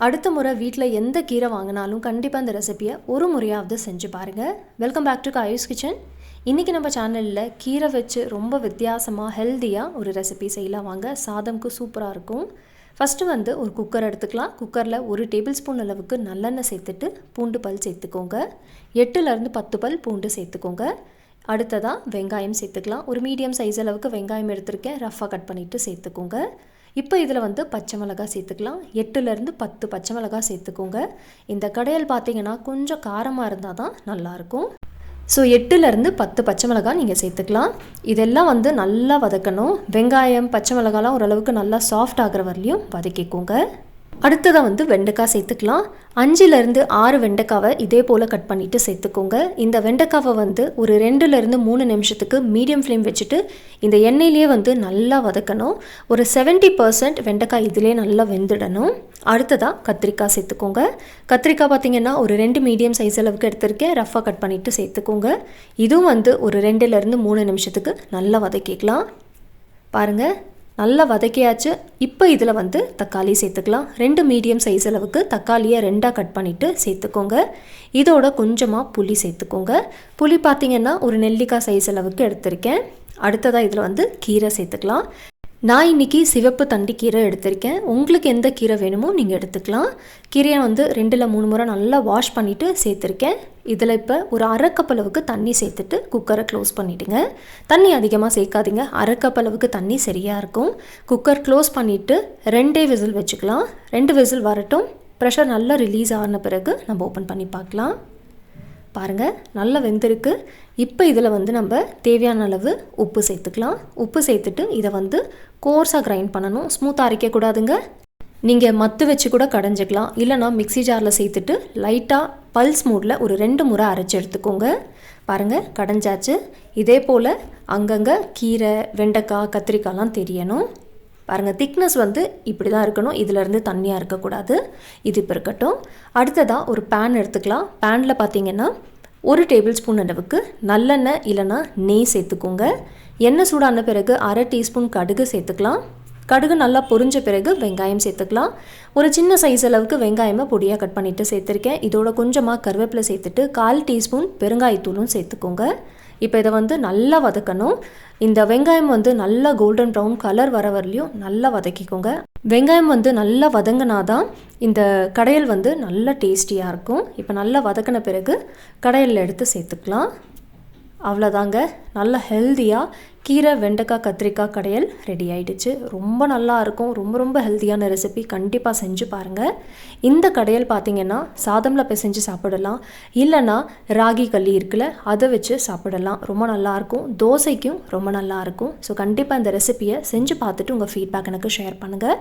அடுத்த முறை வீட்டில் எந்த கீரை வாங்கினாலும் கண்டிப்பாக இந்த ரெசிபியை ஒரு முறையாவது செஞ்சு பாருங்கள். வெல்கம் பேக் டு காயூஸ் கிச்சன். இன்றைக்கி நம்ம சேனலில் கீரை வச்சு ரொம்ப வித்தியாசமாக ஹெல்த்தியாக ஒரு ரெசிபி செய்யலாம் வாங்க. சாதம்க்கு சூப்பராக இருக்கும். ஃபஸ்ட்டு ஒரு குக்கர் எடுத்துக்கலாம். குக்கரில் 1 டேபிள் ஸ்பூன் அளவுக்கு நல்லெண்ணெய் சேர்த்துட்டு பூண்டு பல் சேர்த்துக்கோங்க. 8லேருந்து 10 பல் பூண்டு சேர்த்துக்கோங்க. அடுத்ததாக வெங்காயம் சேர்த்துக்கலாம். ஒரு மீடியம் சைஸ் அளவுக்கு வெங்காயம் எடுத்திருக்கேன். ரஃப்பாக கட் பண்ணிவிட்டு சேர்த்துக்கோங்க. இப்போ இதில் பச்சை மிளகாய் சேர்த்துக்கலாம். 8லேருந்து 10 பச்சை மிளகாய் சேர்த்துக்கோங்க. இந்த கடையல் பார்த்திங்கன்னா கொஞ்சம் காரமாக இருந்தால் தான் நல்லாயிருக்கும். ஸோ 8லேருந்து 10 பச்சை மிளகாய் நீங்கள் சேர்த்துக்கலாம். இதெல்லாம் நல்லா வதக்கணும். வெங்காயம் பச்சை மிளகாலாம் ஓரளவுக்கு நல்லா சாஃப்ட் ஆகிற வரலையும் வதக்கிக்கோங்க. அடுத்ததாக வெண்டைக்காய் சேர்த்துக்கலாம். 5லேருந்து 6 வெண்டைக்காவை இதே போல் கட் பண்ணிவிட்டு சேர்த்துக்கோங்க. இந்த வெண்டைக்காவை ஒரு 2லேருந்து 3 நிமிஷத்துக்கு மீடியம் ஃப்ளேம் வச்சுட்டு இந்த எண்ணெயிலே நல்லா வதக்கணும். ஒரு 70% வெண்டைக்காய் இதிலே நல்லா வெந்துடணும். அடுத்ததாக கத்திரிக்காய் சேர்த்துக்கோங்க. கத்திரிக்காய் பார்த்திங்கன்னா ஒரு 2 மீடியம் சைஸ் அளவுக்கு எடுத்திருக்கேன். ரஃப்பாக கட் பண்ணிவிட்டு சேர்த்துக்கோங்க. இதுவும் ஒரு 2லேருந்து 3 நிமிஷத்துக்கு நல்லா வதக்கிக்கலாம். பாருங்கள், நல்லா வதக்கியாச்சு. இப்போ இதில் தக்காளி சேர்த்துக்கலாம். 2 மீடியம் சைஸ் அளவுக்கு தக்காளியை 2ஆக கட் பண்ணிவிட்டு சேர்த்துக்கோங்க. இதோட கொஞ்சமாக புளி சேர்த்துக்கோங்க. புளி பார்த்திங்கன்னா ஒரு நெல்லிக்காய் சைஸ் அளவுக்கு எடுத்திருக்கேன். அடுத்ததாக இதில் கீரை சேர்த்துக்கலாம். நான் இன்றைக்கி சிவப்பு தண்டி கீரை எடுத்திருக்கேன். உங்களுக்கு எந்த கீரை வேணுமோ நீங்கள் எடுத்துக்கலாம். கீரையை 2-3 முறை நல்லா வாஷ் பண்ணிவிட்டு சேர்த்துருக்கேன். இதில் இப்போ ஒரு 1/2 கப் அளவுக்கு தண்ணி சேர்த்துட்டு குக்கரை க்ளோஸ் பண்ணிவிடுங்க. தண்ணி அதிகமாக சேர்க்காதீங்க. 1/2 கப் அளவுக்கு தண்ணி சரியாக இருக்கும். குக்கர் க்ளோஸ் பண்ணிவிட்டு 2 விசில் வச்சுக்கலாம். 2 விசில் வரட்டும். ப்ரெஷர் நல்லா ரிலீஸ் ஆன பிறகு நம்ம ஓப்பன் பண்ணி பார்க்கலாம். பாருங்கள், நல்லா வெந்திருக்கு. இப்போ இதில் நம்ம தேவையான அளவு உப்பு சேர்த்துக்கலாம். உப்பு சேர்த்துட்டு இதை கோர்ஸாக கிரைண்ட் பண்ணணும். ஸ்மூத்தாக அரைக்கக்கூடாதுங்க. நீங்கள் மத்து வச்சு கூட கடைஞ்சிக்கலாம். இல்லைனா மிக்ஸி ஜாரில் சேர்த்துட்டு லைட்டாக பல்ஸ் மூடில் ஒரு 2 முறை அரைச்சி எடுத்துக்கோங்க. பாருங்கள், கடைஞ்சாச்சு. இதே போல் அங்கங்கே கீரை, வெண்டைக்காய், கத்திரிக்காய்லாம் தெரியணும். பாருங்கள், திக்னஸ் இப்படி தான் இருக்கணும். இதிலேருந்து தண்ணியாக இருக்கக்கூடாது. இது இப்போ இருக்கட்டும். அடுத்ததாக ஒரு பேன் எடுத்துக்கலாம். பேனில் பார்த்திங்கன்னா 1 டேபிள் ஸ்பூன் அளவுக்கு நல்லெண்ணெய் இல்லைனா நெய் சேர்த்துக்கோங்க. எண்ணெய் சூடான பிறகு 1/2 டீஸ்பூன் கடுகு சேர்த்துக்கலாம். கடுகு நல்லா பொரிஞ்ச பிறகு வெங்காயம் சேர்த்துக்கலாம். ஒரு சின்ன சைஸ் அளவுக்கு வெங்காயமாக பொடியாக கட் பண்ணிவிட்டு சேர்த்துருக்கேன். இதோட கொஞ்சமாக கருவேப்பிலை சேர்த்துட்டு 1/4 டீஸ்பூன் பெருங்காயத்தூளும் சேர்த்துக்கோங்க. இப்போ இதை நல்லா வதக்கணும். இந்த வெங்காயம் நல்லா கோல்டன் ப்ரௌன் கலர் வர வரலையும் நல்லா வதக்கிக்கோங்க. வெங்காயம் நல்லா வதங்கினாதான் இந்த கடையல் நல்லா டேஸ்டியாக இருக்கும். இப்போ நல்லா வதக்கின பிறகு கடையலில் எடுத்து சேர்த்துக்கலாம். அவ்வளோதாங்க, நல்ல ஹெல்த்தியாக கீரை, வெண்டைக்காய், கத்திரிக்காய் கடையல் ரெடி ஆகிடுச்சு. ரொம்ப நல்லா இருக்கும். ரொம்ப ரொம்ப ஹெல்த்தியான ரெசிபி. கண்டிப்பாக செஞ்சு பாருங்கள். இந்த கடையல் பார்த்திங்கன்னா சாதமில் பிசைஞ்சு சாப்பிடலாம். இல்லைனா ராகி களி இருக்குல்ல, அதை வச்சு சாப்பிடலாம். ரொம்ப நல்லாயிருக்கும். தோசைக்கும் ரொம்ப நல்லாயிருக்கும். ஸோ கண்டிப்பாக இந்த ரெசிபியை செஞ்சு பார்த்துட்டு உங்கள் ஃபீட்பேக் எனக்கு ஷேர் பண்ணுங்கள்.